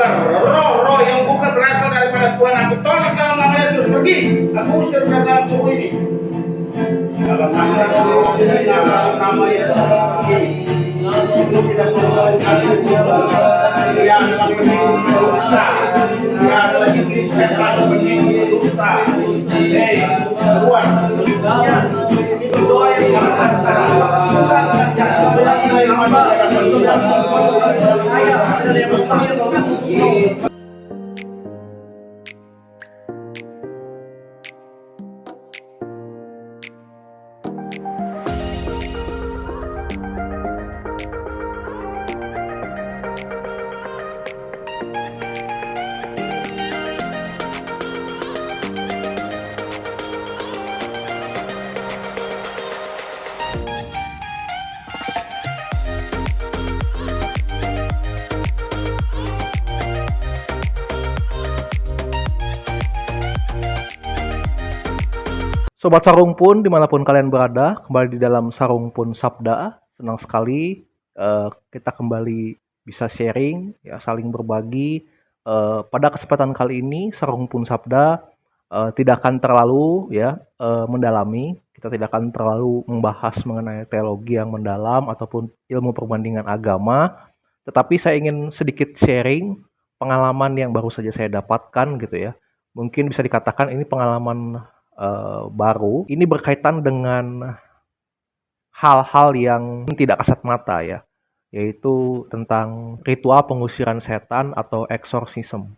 keluar roh-roh yang bukan berasal daripada Tuhan. Aku tolak dalam nama Yesus, pergi. Aku usir dari dalam tubuh ini. Dalam nama Yesus, dalam nama Yesus, pergi. Itu tidak membawa kalian yang adalah penipu dosa, yang adalah iblis setan penipu dosa. Hei, keluar. Itu doa yang Sobat Sarung Pun, dimanapun kalian berada, kembali di dalam Sarung Pun Sabda. Senang sekali kita kembali bisa sharing, ya, saling berbagi. Pada kesempatan kali ini, Sarung Pun Sabda tidak akan terlalu mendalami. Kita tidak akan terlalu membahas mengenai teologi yang mendalam ataupun ilmu perbandingan agama. Tetapi saya ingin sedikit sharing pengalaman yang baru saja saya dapatkan gitu ya. Mungkin bisa dikatakan ini pengalaman baru. Ini berkaitan dengan hal-hal yang tidak kasat mata ya, yaitu tentang ritual pengusiran setan atau exorcism.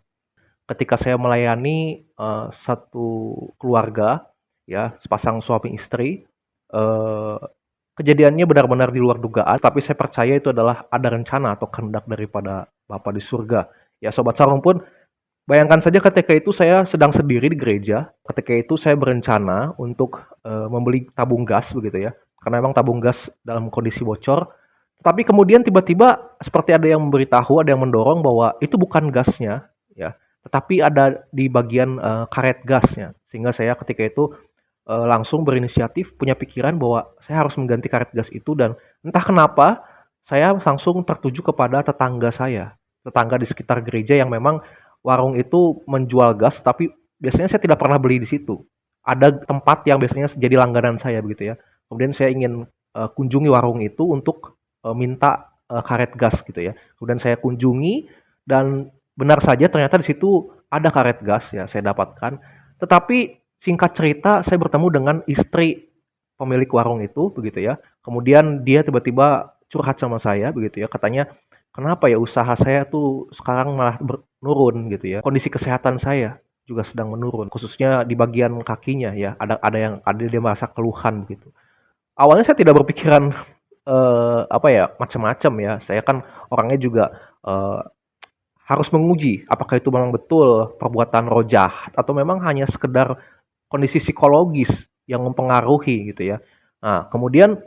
Ketika saya melayani satu keluarga, ya, sepasang suami istri, kejadiannya benar-benar di luar dugaan, tapi saya percaya itu adalah ada rencana atau kehendak daripada Bapa di surga. Ya, Sobat Sarung Pun, bayangkan saja ketika itu saya sedang sendiri di gereja. Ketika itu saya berencana untuk membeli tabung gas begitu ya. Karena memang tabung gas dalam kondisi bocor. Tapi kemudian tiba-tiba seperti ada yang memberitahu, ada yang mendorong bahwa itu bukan gasnya ya, tetapi ada di bagian karet gasnya. Sehingga saya ketika itu langsung berinisiatif punya pikiran bahwa saya harus mengganti karet gas itu, dan entah kenapa saya langsung tertuju kepada tetangga saya. Tetangga di sekitar gereja yang memang warung itu menjual gas, tapi biasanya saya tidak pernah beli di situ. Ada tempat yang biasanya jadi langganan saya begitu ya. Kemudian saya ingin kunjungi warung itu untuk minta karet gas gitu ya. Kemudian saya kunjungi dan benar saja ternyata di situ ada karet gas ya saya dapatkan. Tetapi singkat cerita saya bertemu dengan istri pemilik warung itu begitu ya. Kemudian dia tiba-tiba curhat sama saya begitu ya. Katanya, kenapa ya usaha saya tuh sekarang malah menurun gitu ya. Kondisi kesehatan saya juga sedang menurun, khususnya di bagian kakinya ya. Ada dia merasa keluhan begitu. Awalnya saya tidak berpikiran macam-macam ya. Saya kan orangnya juga harus menguji apakah itu memang betul perbuatan roh jahat atau memang hanya sekedar kondisi psikologis yang mempengaruhi gitu ya. Nah, kemudian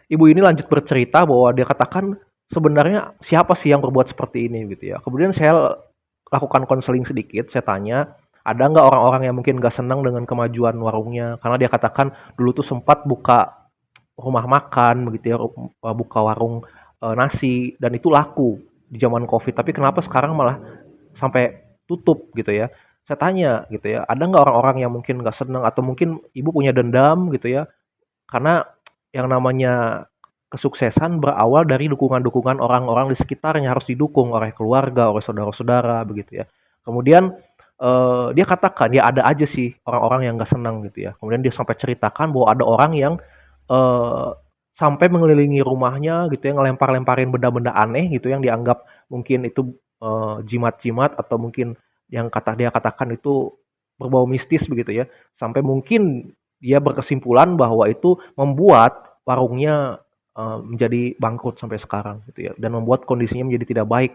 ibu ini lanjut bercerita bahwa dia katakan, sebenarnya siapa sih yang berbuat seperti ini gitu ya. Kemudian saya lakukan konseling sedikit, saya tanya, ada nggak orang-orang yang mungkin nggak senang dengan kemajuan warungnya, karena dia katakan dulu tuh sempat buka rumah makan begitu ya, buka warung nasi, dan itu laku di zaman COVID, tapi kenapa sekarang malah sampai tutup gitu ya. Saya tanya gitu ya, ada nggak orang-orang yang mungkin nggak senang atau mungkin ibu punya dendam gitu ya, karena yang namanya kesuksesan berawal dari dukungan-dukungan orang-orang di sekitarnya, harus didukung oleh keluarga, oleh saudara-saudara begitu ya. Kemudian dia katakan, ya ada aja sih orang-orang yang nggak senang gitu ya. Kemudian dia sampai ceritakan bahwa ada orang yang sampai mengelilingi rumahnya gitu ya, ngelempar-lemparin benda-benda aneh gitu yang dianggap mungkin itu jimat-jimat atau mungkin yang dia katakan itu berbau mistis begitu ya. Sampai mungkin dia berkesimpulan bahwa itu membuat warungnya menjadi bangkrut sampai sekarang gitu ya, dan membuat kondisinya menjadi tidak baik.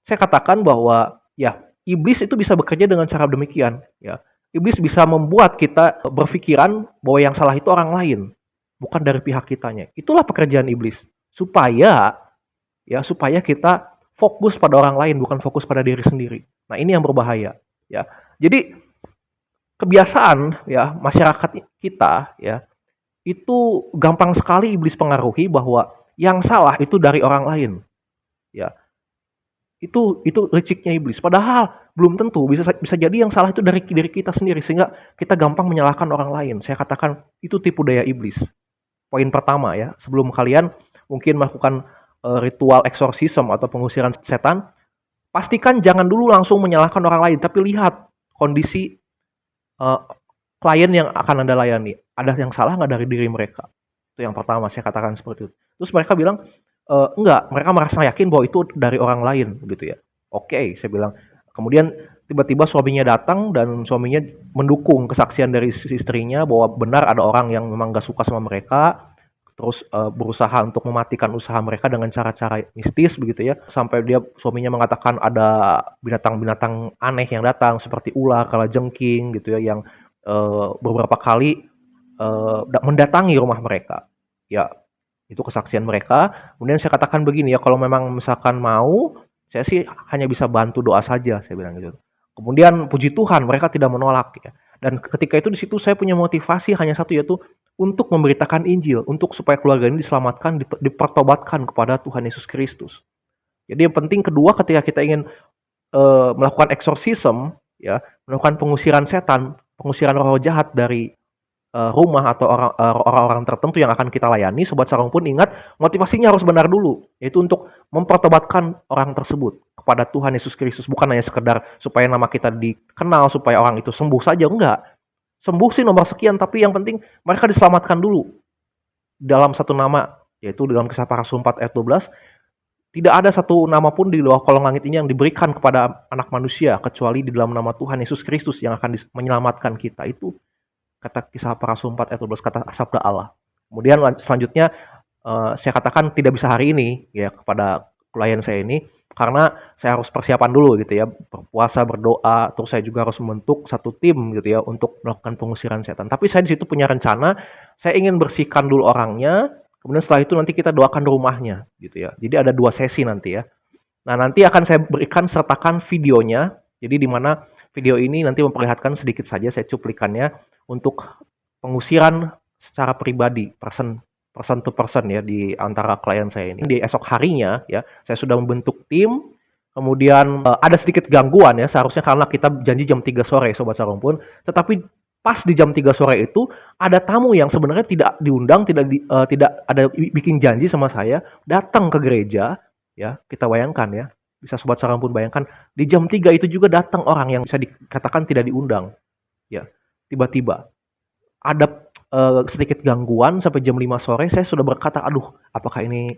Saya katakan bahwa ya iblis itu bisa bekerja dengan cara demikian ya. Iblis bisa membuat kita berpikiran bahwa yang salah itu orang lain, bukan dari pihak kitanya. Itulah pekerjaan iblis, supaya kita fokus pada orang lain, bukan fokus pada diri sendiri. Nah, ini yang berbahaya ya. Jadi kebiasaan ya masyarakat kita ya, itu gampang sekali iblis pengaruhi bahwa yang salah itu dari orang lain ya. Itu liciknya iblis. Padahal belum tentu, bisa bisa jadi yang salah itu dari diri kita sendiri, sehingga kita gampang menyalahkan orang lain. Saya katakan itu tipu daya iblis. Poin pertama ya, sebelum kalian mungkin melakukan ritual eksorsisme atau pengusiran setan, pastikan jangan dulu langsung menyalahkan orang lain, tapi lihat kondisi eh, klien yang akan Anda layani. Ada yang salah nggak dari diri mereka? Itu yang pertama, saya katakan seperti itu. Terus mereka bilang, enggak, mereka merasa yakin bahwa itu dari orang lain gitu ya. Oke, saya bilang. Kemudian tiba-tiba suaminya datang dan suaminya mendukung kesaksian dari istrinya bahwa benar ada orang yang memang gak suka sama mereka, terus berusaha untuk mematikan usaha mereka dengan cara-cara mistis begitu ya, sampai dia suaminya mengatakan ada binatang-binatang aneh yang datang seperti ular, kalajengking gitu ya, yang beberapa kali mendatangi rumah mereka. Ya, itu kesaksian mereka. Kemudian saya katakan begini ya, kalau memang misalkan mau, saya sih hanya bisa bantu doa saja, saya bilang gitu. Kemudian puji Tuhan mereka tidak menolak ya. Dan ketika itu di situ saya punya motivasi hanya satu, yaitu untuk memberitakan Injil, untuk supaya keluarga ini diselamatkan, dipertobatkan kepada Tuhan Yesus Kristus. Jadi yang penting kedua, ketika kita ingin melakukan eksorsisme, ya, melakukan pengusiran setan, pengusiran roh jahat dari rumah atau orang-orang tertentu yang akan kita layani, Sobat Sarung pun ingat motivasinya harus benar dulu, yaitu untuk mempertobatkan orang tersebut kepada Tuhan Yesus Kristus, bukan hanya sekedar supaya nama kita dikenal, supaya orang itu sembuh saja, enggak. Sembuh sih nomor sekian, tapi yang penting mereka diselamatkan dulu dalam satu nama, yaitu dalam Kisah Para Rasul 4 ayat 12, tidak ada satu nama pun di luar kolong langit ini yang diberikan kepada anak manusia kecuali di dalam nama Tuhan Yesus Kristus yang akan menyelamatkan kita. Itu kata Kisah Para Rasul 4 ayat 12, kata sabda Allah. Kemudian selanjutnya saya katakan tidak bisa hari ini ya kepada klien saya ini, karena saya harus persiapan dulu gitu ya, berpuasa, berdoa, terus saya juga harus membentuk satu tim gitu ya untuk melakukan pengusiran setan. Tapi saya di situ punya rencana, saya ingin bersihkan dulu orangnya, kemudian setelah itu nanti kita doakan rumahnya gitu ya. Jadi ada 2 sesi nanti ya. Nah, nanti akan saya berikan sertakan videonya. Jadi di mana video ini nanti memperlihatkan sedikit saja, saya cuplikannya untuk pengusiran secara pribadi, person person to person ya, di antara klien saya ini. Di esok harinya ya, saya sudah membentuk tim, kemudian ada sedikit gangguan ya, seharusnya karena kita janji jam 3 sore Sobat Sarung pun, tetapi pas di jam 3 sore itu ada tamu yang sebenarnya tidak diundang, tidak ada bikin janji sama saya, datang ke gereja ya. Kita bayangkan ya, bisa Sobat Sarung pun bayangkan, di jam 3 itu juga datang orang yang bisa dikatakan tidak diundang ya. Tiba-tiba ada sedikit gangguan sampai jam 5 sore, saya sudah berkata, "Aduh, apakah ini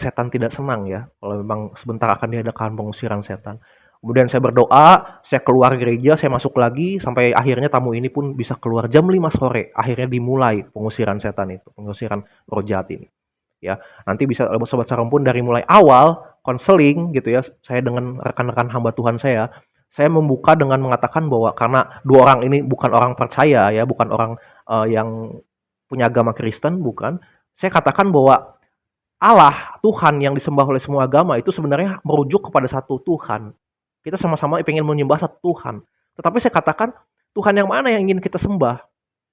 setan tidak senang ya kalau memang sebentar akan diadakan pengusiran setan." Kemudian saya berdoa, saya keluar gereja, saya masuk lagi sampai akhirnya tamu ini pun bisa keluar jam 5 sore. Akhirnya dimulai pengusiran setan itu, pengusiran roh jahat ini. Ya, nanti bisa Sobat Sarung pun dari mulai awal konseling gitu ya, saya dengan rekan-rekan hamba Tuhan saya membuka dengan mengatakan bahwa karena 2 orang ini bukan orang percaya ya, bukan orang yang punya agama Kristen, bukan. Saya katakan bahwa Allah, Tuhan yang disembah oleh semua agama itu sebenarnya merujuk kepada satu Tuhan. Kita sama-sama ingin menyembah satu Tuhan. Tetapi saya katakan, Tuhan yang mana yang ingin kita sembah,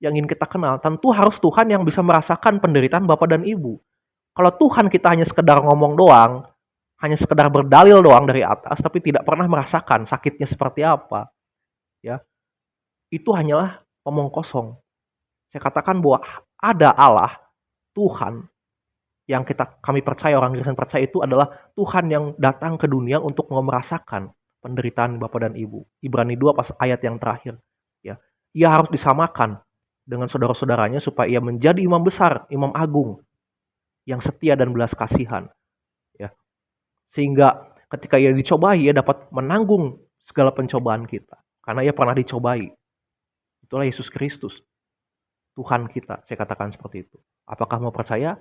yang ingin kita kenal? Tentu harus Tuhan yang bisa merasakan penderitaan Bapak dan Ibu. Kalau Tuhan kita hanya sekedar ngomong doang, hanya sekedar berdalil doang dari atas, tapi tidak pernah merasakan sakitnya seperti apa, ya, itu hanyalah omong kosong. Saya katakan bahwa ada Allah, Tuhan, yang kami percaya, orang Kristen percaya, itu adalah Tuhan yang datang ke dunia untuk merasakan penderitaan Bapak dan Ibu. Ibrani 2 pas ayat yang terakhir. Ya, ia harus disamakan dengan saudara-saudaranya supaya ia menjadi imam besar, imam agung, yang setia dan belas kasihan. Ya, sehingga ketika ia dicobai, ia dapat menanggung segala pencobaan kita. Karena ia pernah dicobai. Itulah Yesus Kristus, Tuhan kita, saya katakan seperti itu. Apakah mau percaya?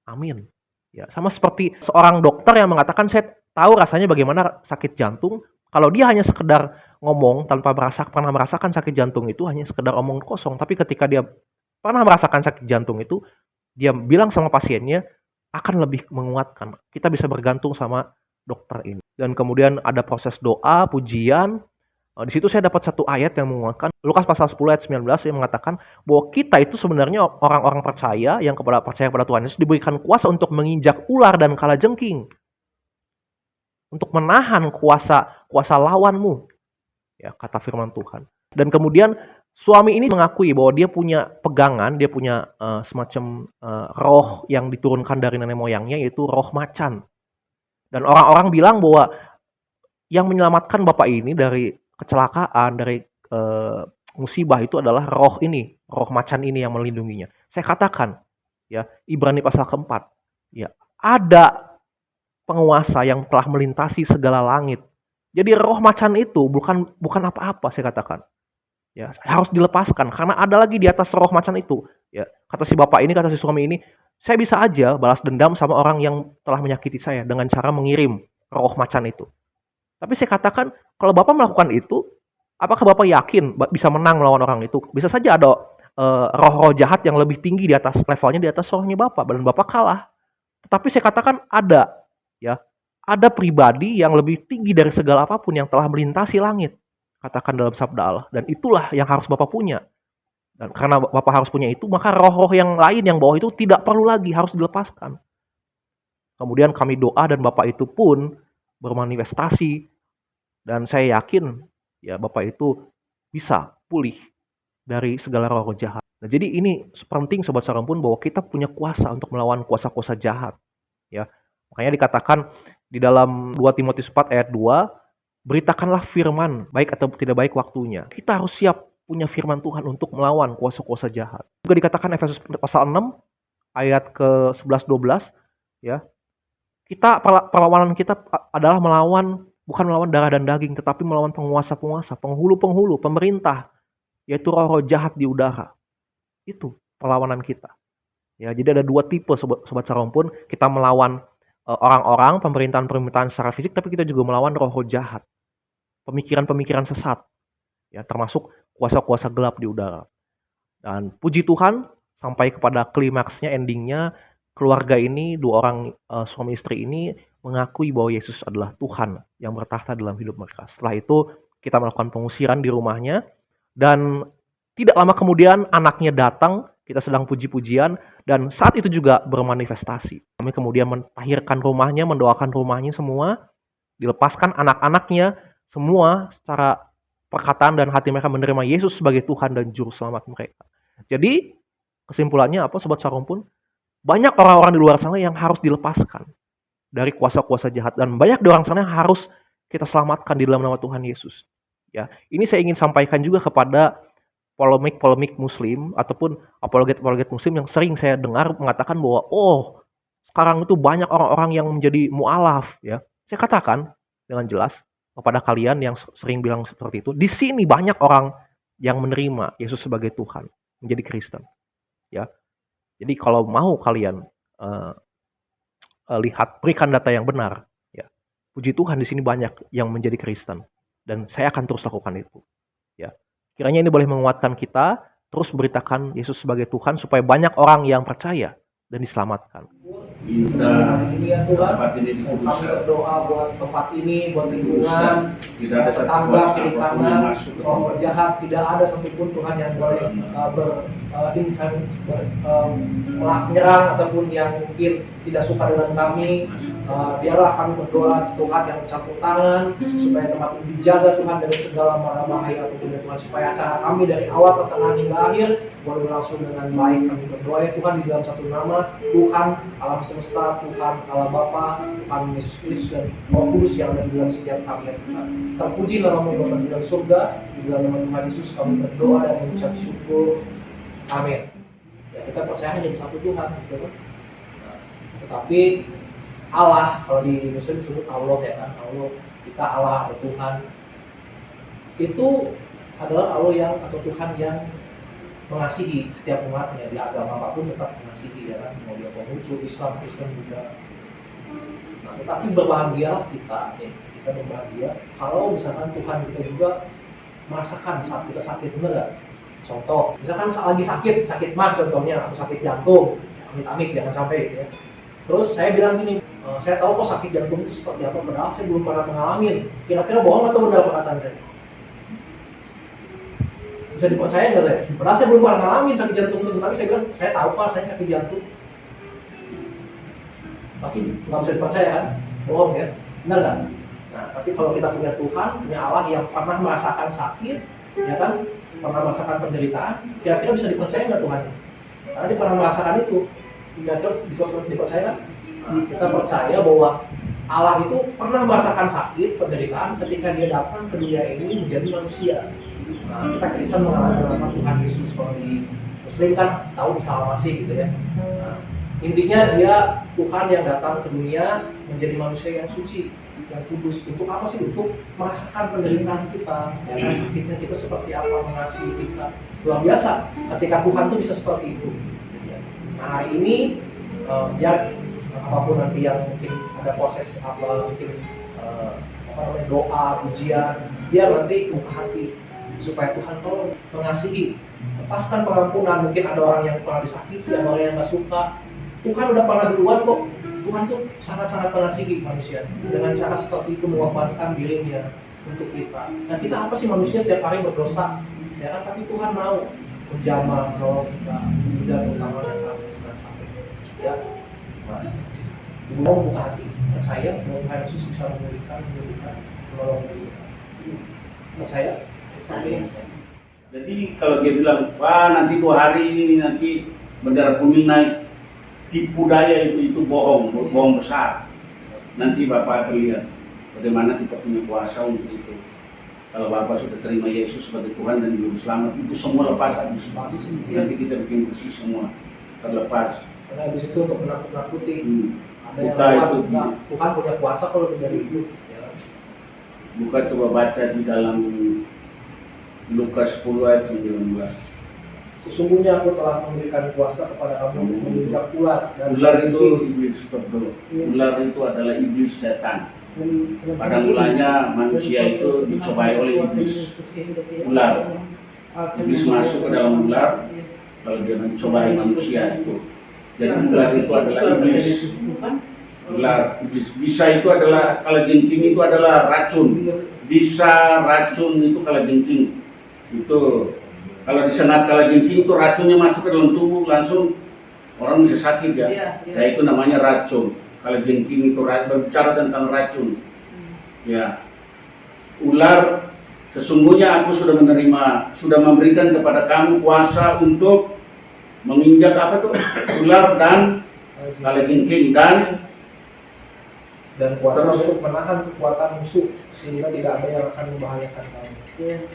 Amin. Ya, sama seperti seorang dokter yang mengatakan, saya tahu rasanya bagaimana sakit jantung. Kalau dia hanya sekedar ngomong tanpa pernah merasakan sakit jantung, itu hanya sekedar omong kosong. Tapi ketika dia pernah merasakan sakit jantung itu, dia bilang sama pasiennya, akan lebih menguatkan. Kita bisa bergantung sama dokter ini. Dan kemudian ada proses doa, pujian. Di situ saya dapat satu ayat yang menguatkan, Lukas pasal 10 ayat 19 yang mengatakan bahwa kita itu sebenarnya orang-orang percaya yang percaya kepada Tuhan Yesus diberikan kuasa untuk menginjak ular dan kalajengking. untuk menahan kuasa kuasa lawanmu, ya kata firman Tuhan. Dan kemudian suami ini mengakui bahwa dia punya pegangan, dia punya semacam roh yang diturunkan dari nenek moyangnya, yaitu roh macan. Dan orang-orang bilang bahwa yang menyelamatkan bapak ini dari kecelakaan, dari musibah itu adalah roh ini, roh macan ini yang melindunginya. Saya katakan, ya, Ibrani pasal keempat, ya, ada penguasa yang telah melintasi segala langit. Jadi roh macan itu bukan apa-apa, saya katakan. Ya, harus dilepaskan karena ada lagi di atas roh macan itu. Ya, kata si bapak ini, kata si suami ini, saya bisa aja balas dendam sama orang yang telah menyakiti saya dengan cara mengirim roh macan itu. Tapi saya katakan, kalau bapak melakukan itu, apakah bapak yakin bisa menang melawan orang itu? Bisa saja ada roh-roh jahat yang lebih tinggi di atas levelnya, di atas rohnya bapak, dan bapak kalah. Tetapi saya katakan ada, ya, ada pribadi yang lebih tinggi dari segala apapun yang telah melintasi langit. Katakan dalam sabda Allah. Dan itulah yang harus Bapak punya. Dan karena Bapak harus punya itu, maka roh-roh yang lain yang bawah itu tidak perlu lagi, harus dilepaskan. Kemudian kami doa dan Bapak itu pun bermanifestasi. Dan saya yakin, ya, Bapak itu bisa pulih dari segala roh jahat. Nah, jadi ini penting Sobat Sarampun bahwa kita punya kuasa untuk melawan kuasa-kuasa jahat. Ya, makanya dikatakan di dalam 2 Timotius 4 ayat 2, beritakanlah firman, baik atau tidak baik waktunya. Kita harus siap punya firman Tuhan untuk melawan kuasa-kuasa jahat. Juga dikatakan Efesus pasal 6 ayat ke-11-12, ya. Perlawanan kita adalah bukan melawan darah dan daging, tetapi melawan penguasa-penguasa, penghulu-penghulu, pemerintah, yaitu roh-roh jahat di udara. Itu perlawanan kita. Ya, jadi ada 2 tipe Sobat Sarampun, kita melawan orang-orang, pemerintahan-pemerintahan secara fisik, tapi kita juga melawan roh-roh jahat. Pemikiran-pemikiran sesat, ya, termasuk kuasa-kuasa gelap di udara. Dan puji Tuhan, sampai kepada klimaksnya, endingnya, keluarga ini, 2 orang suami istri ini mengakui bahwa Yesus adalah Tuhan yang bertahta dalam hidup mereka. Setelah itu kita melakukan pengusiran di rumahnya, dan tidak lama kemudian anaknya datang, kita sedang puji-pujian, dan saat itu juga bermanifestasi. Kami kemudian mentahirkan rumahnya, mendoakan rumahnya semua, dilepaskan anak-anaknya, semua secara perkataan dan hati mereka menerima Yesus sebagai Tuhan dan Juru Selamat mereka. Jadi, kesimpulannya apa Sobat Sarampun? Banyak orang-orang di luar sana yang harus dilepaskan dari kuasa-kuasa jahat. Dan banyak di orang sana yang harus kita selamatkan di dalam nama Tuhan Yesus. Ya, ini saya ingin sampaikan juga kepada polemik-polemik Muslim ataupun apologet-apologet Muslim yang sering saya dengar mengatakan bahwa, oh, sekarang itu banyak orang-orang yang menjadi mu'alaf. Ya, saya katakan dengan jelas kepada kalian yang sering bilang seperti itu, di sini banyak orang yang menerima Yesus sebagai Tuhan, menjadi Kristen. Ya, jadi kalau mau kalian lihat, berikan data yang benar. Ya, puji Tuhan di sini banyak yang menjadi Kristen, dan saya akan terus lakukan itu. Ya, kiranya ini boleh menguatkan kita terus beritakan Yesus sebagai Tuhan supaya banyak orang yang percaya dan diselamatkan. Minta Ini ya Tuhan, tempat ini kami dikuduskan. berdoa buat tempat ini, buat lingkungan, Tidak ada satu tetangga, kuasa kiri apapun kanan, yang masuk ke roh tempat. jahat, tidak ada satupun Tuhan yang boleh menyerang ataupun yang mungkin tidak suka dengan kami. Biarlah kami berdoa Tuhan yang campur tangan supaya tempat ini dijaga Tuhan dari segala mara bahaya ataupun dari Tuhan, supaya acara kami dari awal, pertengahan hingga akhir boleh berlangsung dengan baik. Kami berdoa ya Tuhan di dalam satu nama, Tuhan alam semesta, Tuhan Allah Bapa, Tuhan Yesus Kristus dan Roh Kudus yang ada di dalam setiap kami ya Tuhan. Terpuji namamu Bapa di dalam surga, di dalam nama Tuhan Yesus kami berdoa dan mengucap syukur. Amin. Ya, kita percaya hanya di satu Tuhan, gitu. Tetapi Allah, kalau di Muslim disebut Allah ya kan, Allah, kita Allah atau Tuhan itu adalah Allah yang atau Tuhan yang mengasihi setiap umatnya, di agama apapun tetap mengasihi ya kan, mau dia Konghucu, Islam, Kristen juga. Nah, tetapi berbahagialah kita berbahagia kalau misalkan Tuhan kita juga merasakan saat kita sakit, bener gak? Contoh, misalkan lagi sakit mah contohnya, atau sakit jantung, amit-amit jangan sampai gitu ya. Terus saya bilang gini, saya tahu kok sakit jantung itu seperti apa, padahal saya belum pernah mengalami. Kira-kira bohong atau benar perkataan saya? Bisa dipercaya nggak saya? Padahal saya belum pernah mengalami sakit jantung itu, tapi saya bilang, saya tahu pak, saya sakit jantung. Pasti nggak bisa dipercaya kan? Bohong ya? Benar nggak? Nah, tapi kalau kita punya Tuhan, punya Allah yang pernah merasakan sakit, ya kan, pernah merasakan penderitaan, kira-kira bisa dipercaya nggak Tuhan? Karena dia pernah merasakan itu, kira-kira bisa dipercaya nggak? Nah, kita percaya bahwa Allah itu pernah merasakan sakit, penderitaan ketika dia datang ke dunia ini menjadi manusia. Nah, kita Kristen mengalami nama Tuhan Yesus. Kalau di Muslim kan tahu Isa Al-Masih gitu ya. Nah, intinya dia Tuhan yang datang ke dunia menjadi manusia yang suci, yang kudus. Untuk apa sih? Untuk merasakan penderitaan kita, ya kan, sakitnya kita seperti apa, mengasihi kita. Luar biasa ketika Tuhan tuh bisa seperti itu. Nah, hari ini ya apapun nanti yang mungkin ada proses apa, mungkin doa, pujian, biar nanti buka hati supaya Tuhan tolong mengasihi, lepaskan pengampunan. Mungkin ada orang yang pernah disakiti, ada orang yang nggak suka. Tuhan udah pernah duluan kok. Tuhan tuh sangat-sangat mengasihi manusia dengan cara seperti itu, mengorbankan dirinya untuk kita. Nah, kita apa sih, manusia setiap hari berdosa, ya kan? Tapi Tuhan mau menjamah, menolong kita, tidak terutama dan sampai ya. Mau buka hati, percaya bahwa Tuhan Yesus bisa memulihkan, menolong kita. Percaya? Jadi kalau dia bilang, wah nanti 2 hari ini nanti bendera kuning naik, tipu daya itu bohong besar. Nanti Bapak akan lihat bagaimana kita punya kuasa untuk itu. Kalau Bapak sudah terima Yesus sebagai Tuhan dan Juru Selamat, itu semua lepas habis. Nanti kita bikin bersih semua, terlepas. Karena habis itu untuk menakut-nakuti. Ada yang Tuhan punya kuasa kalau dari hidup. Ya. Buka coba baca di dalam Lukas 10 ayat 19. Sesungguhnya aku telah memberikan kuasa kepada kamu untuk menginjak ular dan ular itu iblis, betul. Ular itu adalah iblis, setan. Pada mulanya manusia itu dicobai oleh iblis, ular. Iblis masuk ke dalam ular, lalu dia mencobai manusia itu. Jadi ular itu adalah iblis. Ular, iblis. Bisa itu adalah kalajengking, itu adalah racun. Bisa racun itu kalajengking. Itu kalau disengat kalajengking itu racunnya masuk ke dalam tubuh, langsung orang bisa sakit ya. Ya itu namanya racun. Kalajengking itu berbicara tentang racun. Ya. Ular, sesungguhnya aku sudah memberikan kepada kamu kuasa untuk menginjak apa tuh? Ular dan kalajengking dan kuasa untuk menahan kekuatan musuh sehingga tidak ada yang akan membahayakan kamu.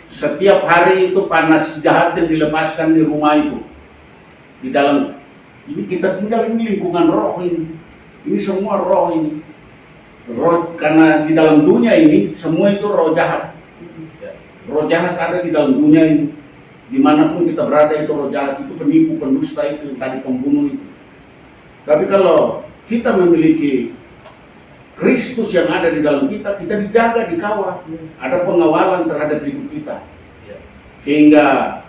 Setiap hari itu panas jahat yang dilepaskan di rumah itu, di dalam ini kita tinggal, ini lingkungan roh ini semua roh ini, roh, karena di dalam dunia ini semua itu roh jahat. Roh jahat ada di dalam dunia ini, dimanapun kita berada itu roh jahat, itu penipu, pendusta itu, tadi pembunuh itu. Tapi kalau kita memiliki Kristus yang ada di dalam kita dijaga, dikawal. Ada pengawalan terhadap hidup kita. Sehingga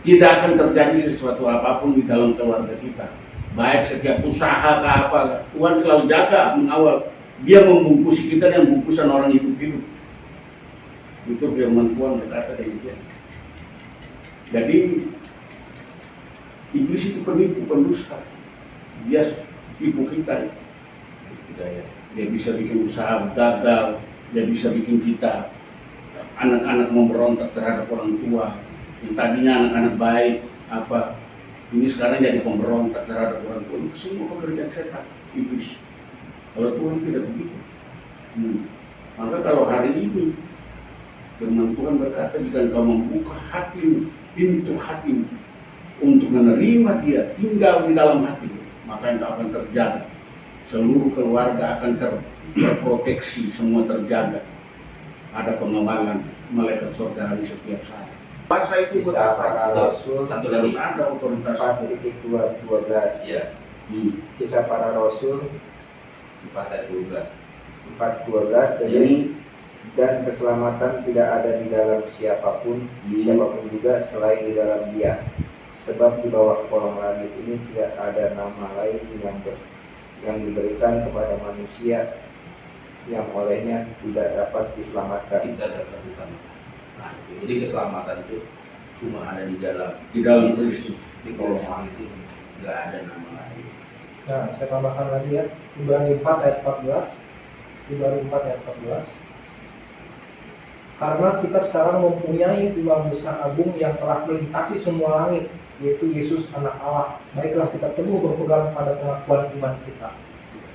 tidak akan terjadi sesuatu apapun di dalam keluarga kita. Baik setiap usaha ke apa, Tuhan selalu jaga, mengawal. Dia membungkusi kita dengan bungkusan orang hidup-hidup. Itu firman Tuhan berkata demikian. Jadi iblis itu penipu, pendusta. Dia tipu kita. Dia bisa bikin usaha gagal, dia bisa bikin kita anak-anak memberontak terhadap orang tua. Yang tadinya anak-anak baik, ini sekarang jadi pemberontak terhadap orang tua. Itu semua pekerjaan setan, iblis. Kalau Tuhan tidak begitu. Maka kalau hari ini firman Tuhan berkata, jika engkau membuka hatimu, pintu hatimu untuk menerima Dia tinggal di dalam hatimu, maka engkau akan terjaga. Seluruh keluarga akan terproteksi, semua terjaga. Ada pengawalan malaikat surga di setiap saat. Masa itu Kisah Para Rasul satu lagi ada otoritas 4.12. Ya. Kisah Para Rasul 4:12. 4.12 jadi dan keselamatan tidak ada di dalam siapapun juga selain di dalam Dia. Sebab di bawah kolong langit ini tidak ada nama lain yang diberikan kepada manusia yang olehnya tidak dapat diselamatkan. Tidak dapat diselamatkan. Nah, jadi keselamatan itu cuma ada di dalam Kristus. Di kolong langit itu nggak ada nama lain. Nah, saya tambahkan lagi ya, Ibrani 4 ayat 14. Ibrani 4 ayat 14. Karena kita sekarang mempunyai Imam Besar Agung yang telah melintasi semua langit, yaitu Yesus Anak Allah. Baiklah kita teguh berpegang pada pengakuan iman kita.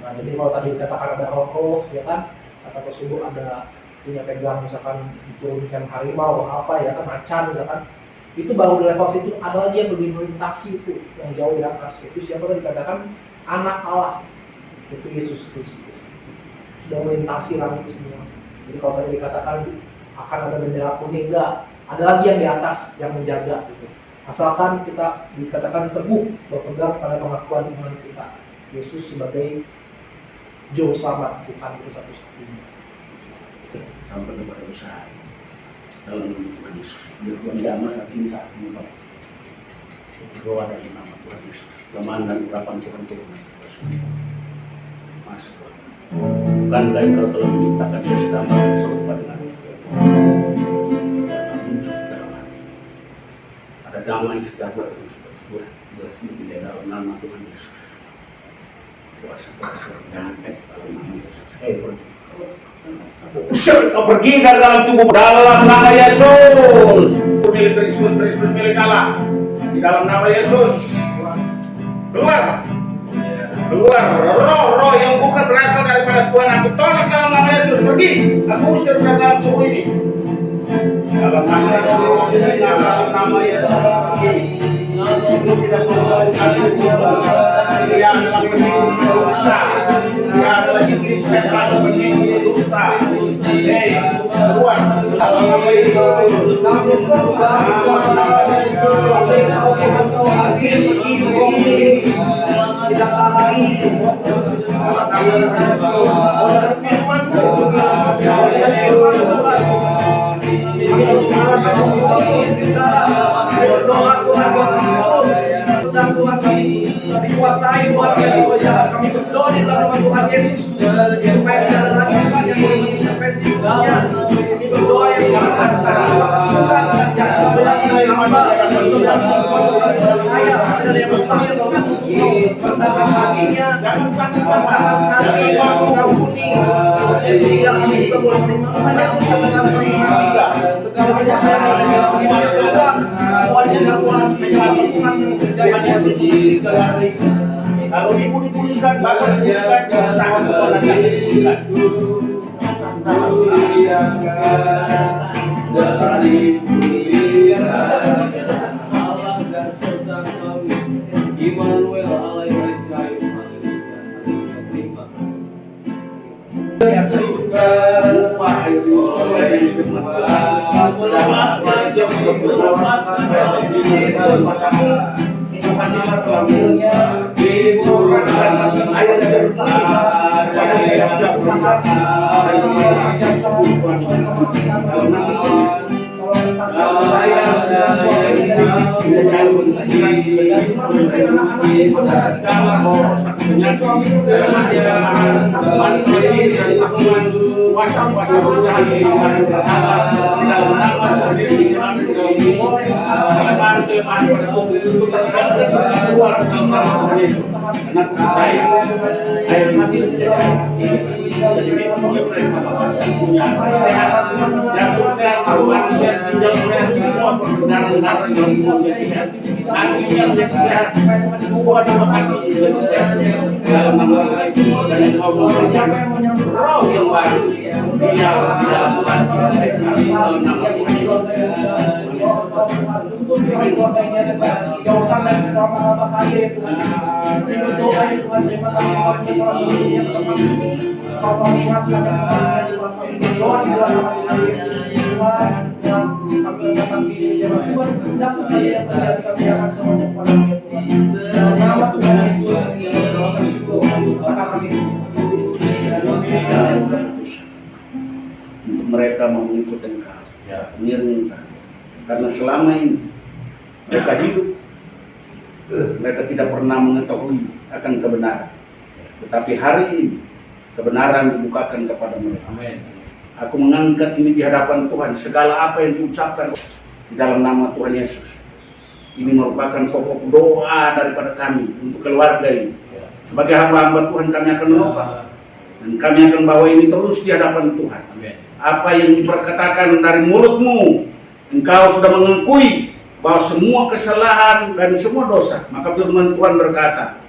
Nah, jadi kalau tadi dikatakan ada roh, ya kan, kata tersebut ada punya pegang, misalkan diturunkan harimau apa ya kan, macan, ya kan, itu baru di level situ. Ada lagi yang lebih melintasi itu, yang jauh di atas, itu siapa tadi dikatakan Anak Allah, itu Yesus Kristus, sudah melintasi langit semua. Jadi kalau tadi dikatakan akan ada bendera kuning, enggak, ada lagi yang di atas yang menjaga gitu. Asalkan kita dikatakan teguh berpegang pada pengakuan iman kita, Yesus sebagai juru selamat Tuhan itu satu-satunya. Sampai kepada usaha dalam nama Yesus. Biar Tuhan damai saat ini saat ini Pak. Berdoa dalam nama Tuhan Yesus. Kelemahan dan urapan Tuhan turun. Mas Tuhan. Bukankah Engkau telah menciptakan dia sedama serupa dengan ada damai sejahtera yang sudah di dalam nama Tuhan Yesus. Kuasa dan dalam nama Yesus. Usir kau pergi dari dalam tubuh dalam nama Yesus. Milik Kristus milik Allah. Di dalam nama Yesus. Keluar. Keluar roh-roh yang bukan berasal daripada Tuhan. Aku tolak dalam nama Yesus. Pergi. Aku usir dari dalam tubuh ini. Dalam nama Yesus. Dalam nama Yesus. Itu tidak melakukan yang adalah penipu dosa. Dia adalah iblis setan penipu dosa. Hei, keluar dalam nama Yesus. Dalam nama Yesus. Iblis tidak lagi. Tuhan kami dikuasai Tuhan ya, kami berdoa di dalam nama Tuhan Yesus supaya tidak ada lagi Tuhan yang boleh mengintervensi dunia. Kami berdoa ya Tuhan, kuasa Tuhan yang sebenarnya yang hamba percaya ada yang mustahil dalam kasus ini, rendahkan hatinya, rendahkan hati, mengampuni, sehingga kami juga boleh menerima Tuhan Yesus yang mengampuni segala kuasa yang ada di semuanya Tuhan. Tuhan yang kuasa Tuhan yang berjaya. Kalau ibu dipulihkan, bapak dipulihkan, sangat sekolah yang dipulihkan. jauhkan dari segala malapetaka ya Tuhan. Kami berdoa ya Tuhan, terima kasih Tuhan telah mengurusi tempat ini. Kau mengingatkan kami Tuhan, kami berdoa di dalam nama Tuhan Yesus Tuhan. Yang kami akan diri jalan Tuhan, dapat saja yang terjadi kami akan semuanya kepada Tuhan. Dalam nama Tuhan Yesus, berdoa kami syukur akan kami. Untuk mereka mau mengikut Engkau, ya mengiring Engkau. Karena selama ini mereka hidup, mereka tidak pernah mengetahui akan kebenaran. Tetapi hari ini kebenaran dibukakan kepada mereka. Amin. Aku mengangkat ini di hadapan Tuhan, segala apa yang diucapkan di dalam nama Tuhan Yesus. Ini merupakan pokok doa daripada kami untuk keluarga ini. Sebagai hamba-hamba Tuhan kami akan menopang dan kami akan bawa ini terus di hadapan Tuhan. Amin. apa yang diperkatakan dari mulutmu. Engkau sudah mengakui bahwa semua kesalahan dan semua dosa. Maka firman Tuhan berkata,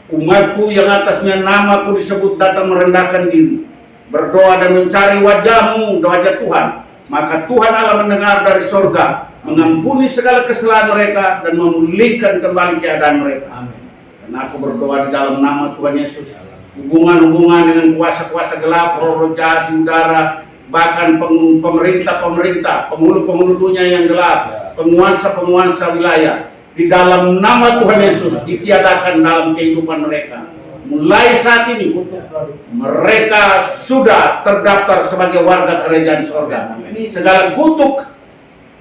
umatku yang atasnya namaku disebut datang merendahkan diri, berdoa dan mencari wajahmu, wajah Tuhan. Maka Tuhan Allah mendengar dari sorga, mengampuni segala kesalahan mereka dan memulihkan kembali keadaan mereka. Dan aku berdoa di dalam nama Tuhan Yesus, hubungan-hubungan dengan kuasa-kuasa gelap, roh-roh jahat di udara, bahkan pemerintah-pemerintah, penghulu-penghulunya yang gelap, penguasa-penguasa wilayah, di dalam nama Tuhan Yesus ditiadakan dalam kehidupan mereka. Mulai saat ini mereka sudah terdaftar sebagai warga kerajaan sorga. Segala kutuk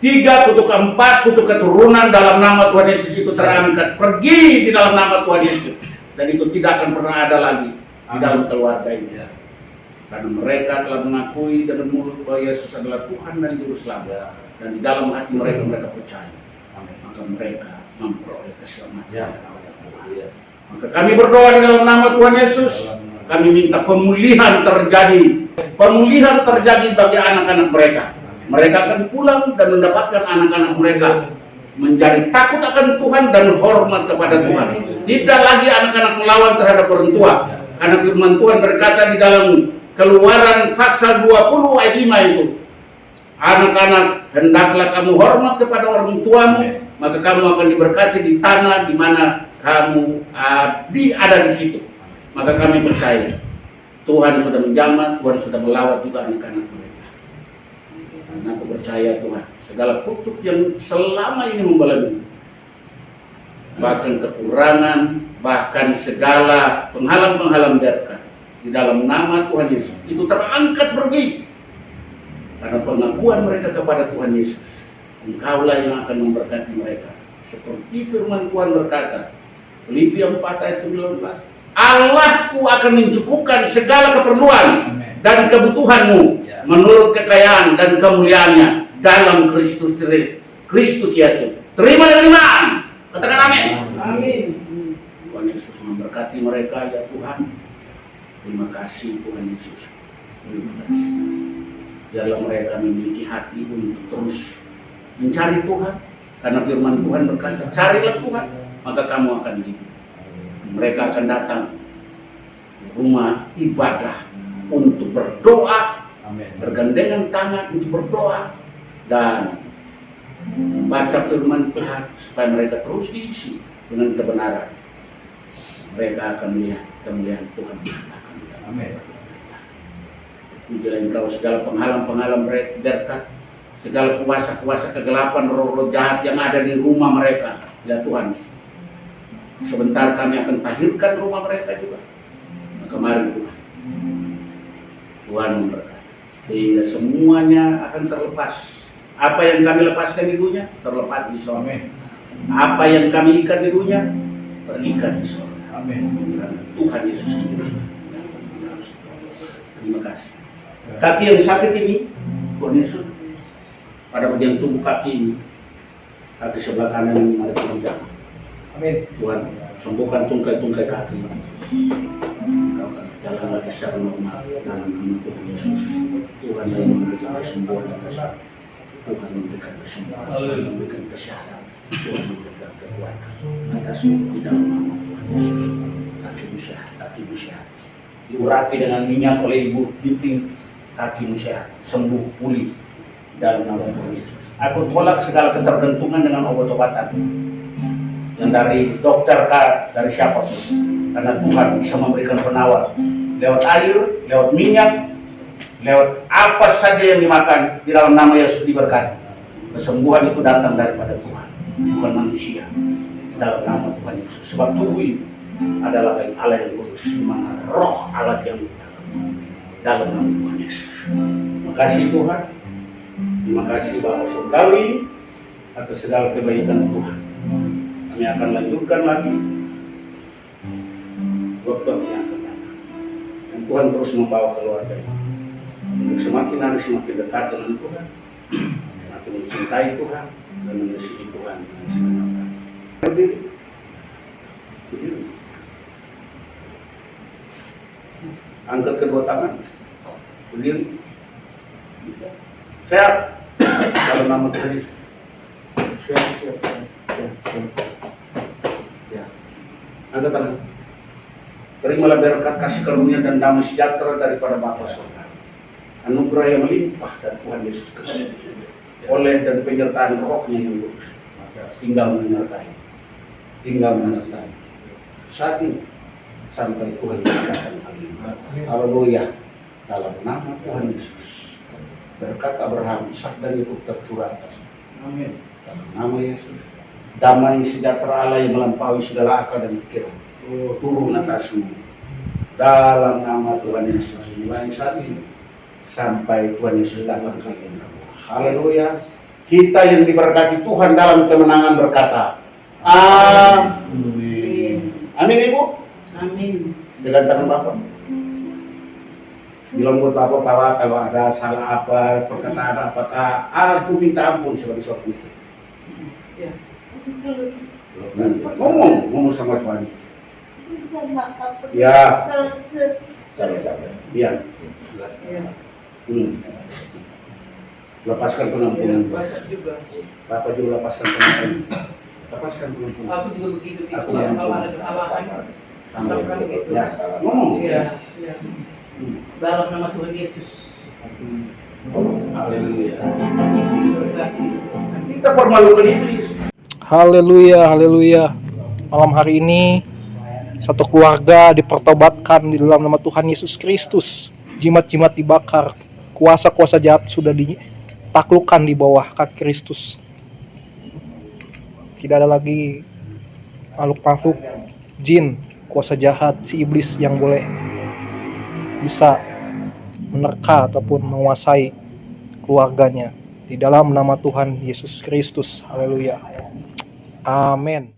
3, kutuk 4, kutuk keturunan dalam nama Tuhan Yesus itu terangkat, pergi di dalam nama Tuhan Yesus, dan itu tidak akan pernah ada lagi di dalam keluarga ini. Karena mereka telah mengakui dengan mulut bahwa Yesus adalah Tuhan dan Juru Selamat, dan di dalam hati mereka percaya, maka mereka memperoleh keselamatan. Maka kami berdoa di dalam nama Tuhan Yesus, kami minta pemulihan terjadi bagi anak-anak mereka. Mereka akan pulang dan mendapatkan anak-anak mereka menjadi takut akan Tuhan dan hormat kepada Tuhan. Tidak lagi anak-anak melawan terhadap orang tua, karena firman Tuhan berkata di dalam Keluaran pasal 20 ayat 5 itu, anak-anak, hendaklah kamu hormat kepada orang tuamu, maka kamu akan diberkati di tanah di mana kamu ada di situ. Maka kami percaya Tuhan sudah menjamah, Tuhan sudah melawat juga anak-anak mereka. Karena aku percaya Tuhan, segala kutuk yang selama ini membelenggu, bahkan kekurangan, bahkan segala penghalang-penghalang berkat, di dalam nama Tuhan Yesus itu terangkat pergi. Karena pengakuan mereka kepada Tuhan Yesus, Engkaulah yang akan memberkati mereka. Seperti firman Tuhan berkata, Filipi 4 ayat 19, Allahku akan mencukupkan segala keperluan dan kebutuhanmu menurut kekayaan dan kemuliaannya dalam Kristus Yesus. Terima dengan iman. Katakan amin. Amin. Tuhan Yesus memberkati mereka ya Tuhan. Terima kasih Tuhan Yesus. Terima kasih. Biarlah mereka memiliki hati untuk terus mencari Tuhan. Karena firman Tuhan berkata, carilah Tuhan, maka kamu akan hidup. Mereka akan datang ke rumah ibadah untuk berdoa, bergandengan tangan untuk berdoa, dan membaca firman Tuhan supaya mereka terus diisi dengan kebenaran. Mereka akan melihat kemuliaan Tuhan. Amin. Pujilah Engkau segala penghalang-penghalang berkat, segala kuasa-kuasa kegelapan, roh-roh jahat yang ada di rumah mereka. Ya Tuhan, sebentar kami akan tahirkan rumah mereka juga. Maka mari Tuhan, Tuhan memberkati, sehingga semuanya akan terlepas. Apa yang kami lepaskan di dunia, terlepas di sorga. Apa yang kami ikat di dunia, terikat di sorga. Amin. Tuhan Yesus sendiri. Terima kasih. Kaki yang sakit ini, Tuhan Yesus, pada bagian tubuh kaki ini, kaki sebelah kanan ini mari kita jalan. Amin. Tuhan, sembuhkan tungkai-tungkai kaki. Kau akan jalan lagi secara normal dalam nama Tuhan Yesus. Tuhan yang memberikan kesembuhan atas, Tuhan memberikan kesembuhan, Tuhan memberikan kesehatan, Tuhan memberikan kekuatan atas di dalam nama Tuhan Yesus. Kakimu sehat, kakimu sehat. Diurapi dengan minyak oleh Ibu Binting, kakimu sehat, sembuh, pulih dalam nama Tuhan Yesus. Aku tolak segala ketergantungan dengan obat-obatan yang dari dokter dari siapapun, karena Tuhan bisa memberikan penawar lewat air, lewat minyak, lewat apa saja yang dimakan di dalam nama Yesus diberkati. Kesembuhan itu datang daripada Tuhan, bukan manusia, di dalam nama Tuhan Yesus. Sebab tubuh ini adalah baik Allah yang kudus, di mana roh Allah yang dalam nama Tuhan Yesus. Terima kasih Tuhan. Terima kasih Bapak Surgawi atas segala kebaikan Tuhan. Kami akan lanjutkan lagi waktu yang akan datang. Dan Tuhan terus membawa keluarga ini untuk semakin hari semakin dekat dengan Tuhan, semakin mencintai Tuhan dan mengasihi Tuhan dengan segenap hati. Berdiri. Berdiri. Angkat kedua tangan. Berdiri. Sehat. Dalam nama Tuhan Yesus. Siap. Ya. Angkat tangan. Terimalah berkat kasih karunia dan damai sejahtera daripada Bapa Surga. Anugerah yang melimpah dari Tuhan Yesus Kristus. Oleh dan penyertaan Roh-Nya yang kudus. Tinggal menyertai. Saat ini sampai Tuhan datang kali ini. Haleluya. Dalam nama Tuhan Yesus. Berkat Abraham, Ishak dan Yakub tercurah atas. Amin. Dalam nama Yesus. Damai sejahtera Allah yang melampaui segala akal dan pikiran. Turun atasmu. Dalam nama Tuhan Yesus. Mulai saat ini sampai Tuhan Yesus datang kalian. Haleluya. Kita yang diberkati Tuhan dalam kemenangan berkata, amin. Amin Ibu. Amin. Dengan tangan Bapak. Bilang buat Bapak kalau ada salah apa, perkataan apakah, aku minta ampun sebagai seorang istri. Ya. Ngomong sama suami. Ya, Sama-sama. iya. Ya. Lepaskan Ya, penampunan. bagus juga. Bapak juga lepaskan penampunan. Lepaskan penampunan. Aku juga begitu gitu Aku ya. ampun. Kalau ada kesalahan, lepaskan gitu. Ya, ngomong. Iya. Ya. Dalam nama Tuhan Yesus. Haleluya. Berkati. Kita permalukan iblis. Haleluya. Malam hari ini satu keluarga dipertobatkan di dalam nama Tuhan Yesus Kristus. Jimat-jimat dibakar, kuasa-kuasa jahat sudah ditaklukkan di bawah kaki Kristus. Tidak ada lagi makhluk-makhluk jin, kuasa jahat, si iblis yang boleh bisa menerka ataupun menguasai keluarganya. Di dalam nama Tuhan Yesus Kristus. Haleluya. Amin.